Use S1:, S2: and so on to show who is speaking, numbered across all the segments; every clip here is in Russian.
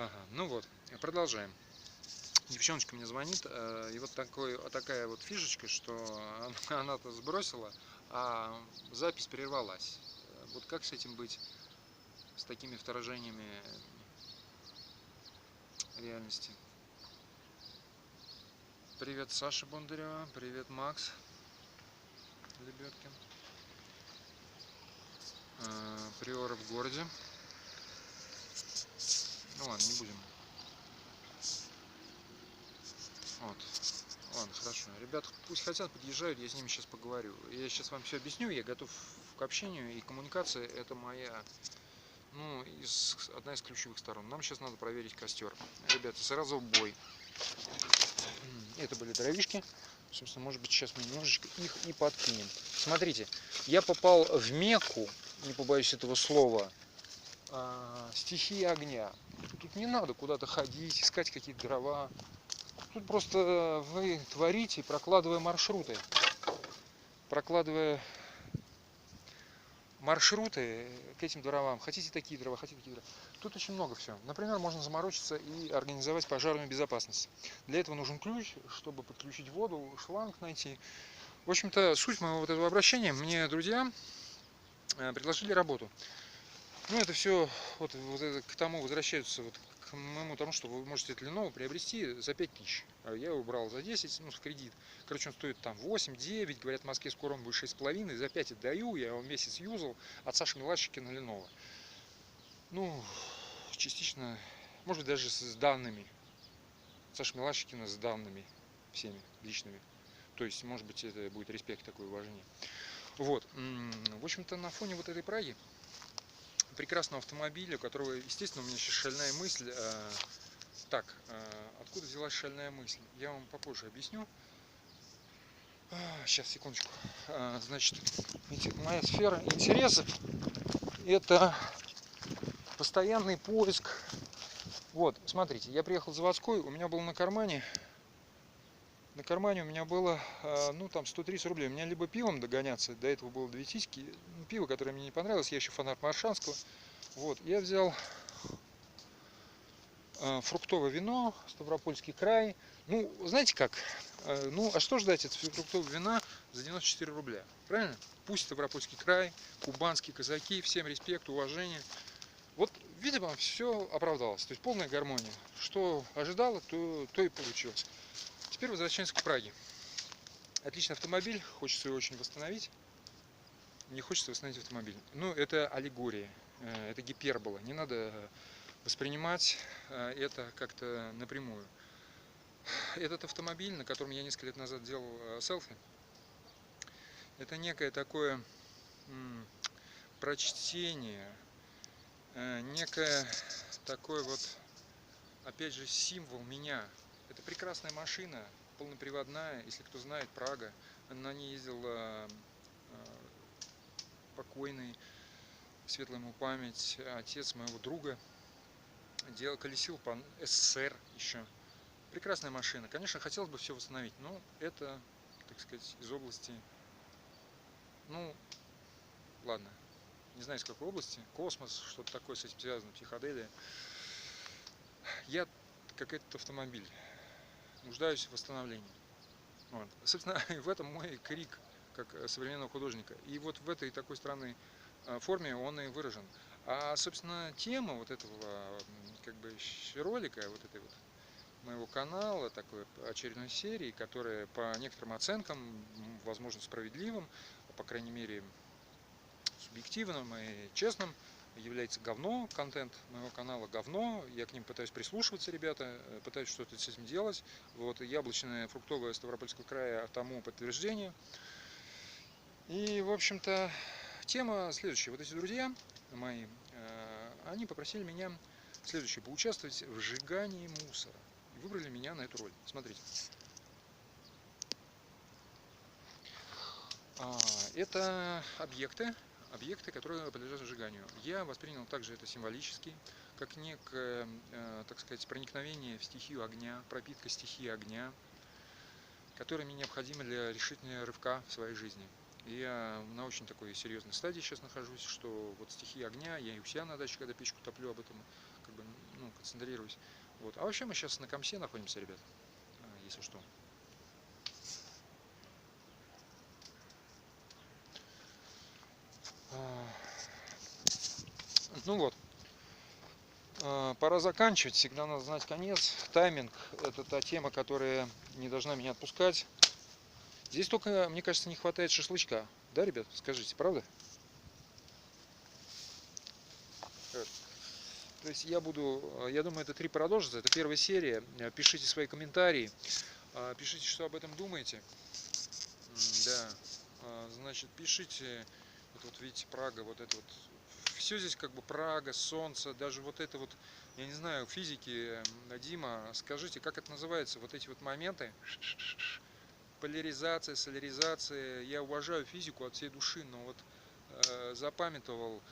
S1: Ага, ну вот, продолжаем. Девчоночка мне звонит, и вот такая вот фишечка, что она-то сбросила, а запись прервалась. Вот как с этим быть, с такими вторжениями реальности? Привет, Саша Бондарева, привет, Макс Лебедкин. Приоры в городе. Ну ладно, не будем. Вот. Ладно, хорошо. Ребят, пусть хотят, подъезжают, я с ними сейчас поговорю. Я сейчас вам все объясню, я готов к общению, и коммуникация это моя, ну, одна из ключевых сторон. Нам сейчас надо проверить костер. Ребята, сразу в бой. Это были дровишки. Собственно, может быть, сейчас мы немножечко их и подкинем. Смотрите, я попал в Мекку, не побоюсь этого слова, стихии огня. Тут не надо куда-то ходить, искать какие-то дрова. Тут просто вы творите, прокладывая маршруты. Прокладывая маршруты к этим дровам. Хотите такие дрова, хотите такие дрова. Тут очень много всего. Например, можно заморочиться и организовать пожарную безопасность. Для этого нужен ключ, чтобы подключить воду, шланг найти. В общем-то, суть моего вот этого обращения, мне друзья предложили работу. Ну, это все вот это к тому возвращаются, вот к моему тому, что вы можете это Lenovo приобрести за 5000. Я его брал за 10, ну, в кредит. Короче, он стоит там 8-9, говорят, в Москве скоро он будет 6,5, за 5 отдаю, я его месяц юзал от Саши Милашикина Lenovo. Ну, частично, может быть, даже с данными. Саша Милашикина с данными всеми личными. То есть, может быть, это будет респект, такое уважение. Вот. В общем-то, на фоне вот этой Праги, прекрасного автомобиля, у которого, естественно, у меня сейчас шальная мысль. Так, откуда взялась шальная мысль? Я вам попозже объясню. Сейчас, секундочку. Значит, моя сфера интересов – это постоянный поиск. Вот, смотрите, я приехал в заводской, у меня было на кармане у меня было, ну, там, 130 рублей. У меня либо пивом догоняться, до этого было 2 титьки, пиво, которое мне не понравилось, я еще фанат Маршанского. Вот, я взял фруктовое вино, Ставропольский край. Ну, знаете как? Ну, а что ждать от фруктового вина за 94 рубля? Правильно? Пусть Ставропольский край, кубанские казаки, всем респект, уважение. Вот, видимо, все оправдалось. То есть полная гармония. Что ожидала, то и получилось. Теперь возвращаемся к Праге. Отличный автомобиль, хочется его очень восстановить. Не хочется восстановить автомобиль. Ну, это аллегория, это гипербола. Не надо воспринимать это как-то напрямую. Этот автомобиль, на котором я несколько лет назад делал селфи, это некое такое прочтение, некое такой вот, опять же, символ меня. Это прекрасная машина, полноприводная, если кто знает, Прага. На ней ездил покойный, светлая ему память, отец моего друга. Колесил по СССР еще. Прекрасная машина. Конечно, хотелось бы все восстановить, но это, так сказать, из области, ну, ладно, не знаю из какой области, космос, что-то такое с этим связано, психоделия. Я, как этот автомобиль, нуждаюсь в восстановлении. Вот. Собственно, в этом мой крик, как современного художника. И вот в этой такой странной форме он и выражен. А, собственно, тема вот этого, как бы, ролика, вот этой вот моего канала, такой очередной серии, которая по некоторым оценкам, возможно, справедливым, по крайней мере, субъективным и честным, является говно. Контент моего канала говно. Я к ним пытаюсь прислушиваться, ребята, пытаюсь что-то с этим делать. Вот яблочное, фруктовое Ставропольского края тому подтверждение. И, в общем-то, тема следующая. Вот эти друзья мои, они попросили меня следующее: поучаствовать в сжигании мусора. И выбрали меня на эту роль. Смотрите. Это объекты, которые подлежат сжиганию. Я воспринял также это символически, как некое, так сказать, проникновение в стихию огня, пропитка стихии огня, которая мне необходима для решительного рывка в своей жизни. И я на очень такой серьезной стадии сейчас нахожусь, что вот стихия огня, я и у себя на даче, когда печку топлю, об этом как бы, ну, концентрируюсь. Вот. А вообще мы сейчас на Камсе находимся, ребят, если что. Ну вот, пора заканчивать, всегда надо знать конец. Тайминг – это та тема, которая не должна меня отпускать. Здесь только, мне кажется, не хватает шашлычка. Да, ребят, скажите, правда? То есть я думаю, это 3 продолжится, это первая серия. Пишите свои комментарии, пишите, что об этом думаете. Да, значит, пишите, вот видите, Прага, вот это вот, все здесь как бы Прага, солнце, даже вот это вот, я не знаю, физики, Дима, скажите, как это называется, вот эти вот моменты, поляризация, соляризация, я уважаю физику от всей души, но вот запамятовал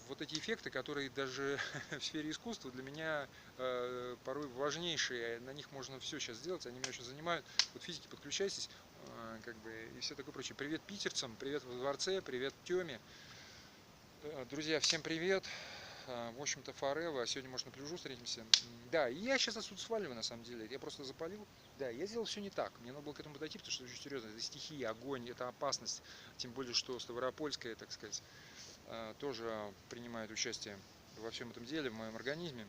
S1: вот эти эффекты, которые даже в сфере искусства для меня порой важнейшие, на них можно все сейчас сделать, они меня очень занимают. Вот физики, подключайтесь, как бы, и все такое прочее. Привет питерцам, привет во дворце, привет Тёме. Друзья, всем привет. В общем-то, forever. Сегодня, может, на пляжу встретимся. Да, и я сейчас отсюда сваливаю, на самом деле. Я просто запалил. Да, я сделал все не так. Мне надо было к этому подойти, потому что это очень серьезно. Это стихия, огонь, это опасность. Тем более, что Ставропольская, так сказать, тоже принимает участие во всем этом деле, в моем организме.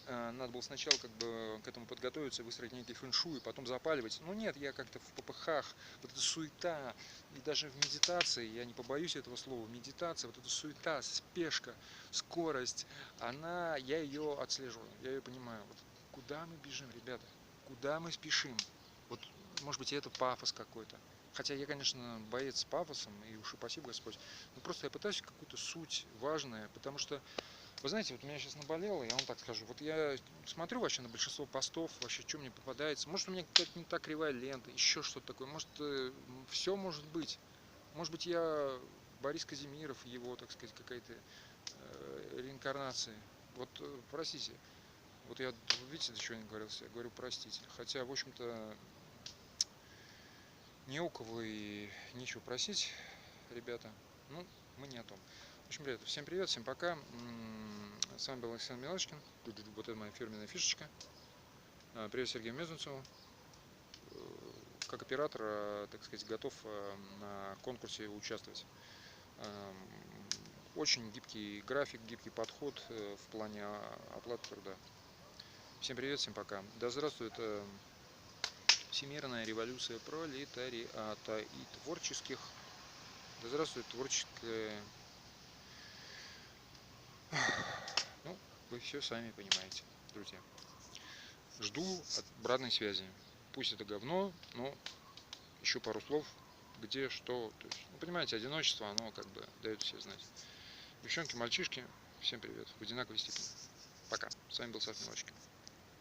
S1: Надо было сначала как бы к этому подготовиться, выстроить некий фэншуй, потом запаливать. Но нет, я как-то в попыхах, вот эта суета, и даже в медитации, я не побоюсь этого слова, медитация, вот эта суета, спешка, скорость, я ее отслеживаю, я ее понимаю. Вот куда мы бежим, ребята, куда мы спешим? Вот, может быть, это пафос какой-то. Хотя я, конечно, боец с пафосом, и уж упаси Господь, но просто я пытаюсь какую-то суть важную, потому что вы знаете, вот у меня сейчас наболело, я вам так скажу. Вот я смотрю вообще на большинство постов, вообще, что мне попадается. Может, у меня какая-то не так кривая лента, еще что-то такое. Может, все может быть. Может быть, я Борис Казимиров, его, так сказать, какая-то реинкарнация. Вот, простите, вот я, видите, до чего я не говорил, я говорю простите. Хотя, в общем-то, не у кого и нечего просить, ребята. Ну, мы не о том. В общем, ребята, всем привет, всем пока. С вами был Александр Милочкин. Вот это моя фирменная фишечка. Привет Сергею Мезенцеву. Как оператор, так сказать, готов на конкурсе участвовать. Очень гибкий график, гибкий подход в плане оплаты труда. Всем привет, всем пока. Да здравствует всемирная революция пролетариата и творческих. Да здравствует творческое. Ну, вы все сами понимаете, друзья. Жду обратной связи. Пусть это говно, но еще пару слов, где, что. То есть, ну, понимаете, одиночество, оно как бы дает все знать. Девчонки, мальчишки, всем привет. В одинаковой степени. Пока. С вами был Саф Милочкин.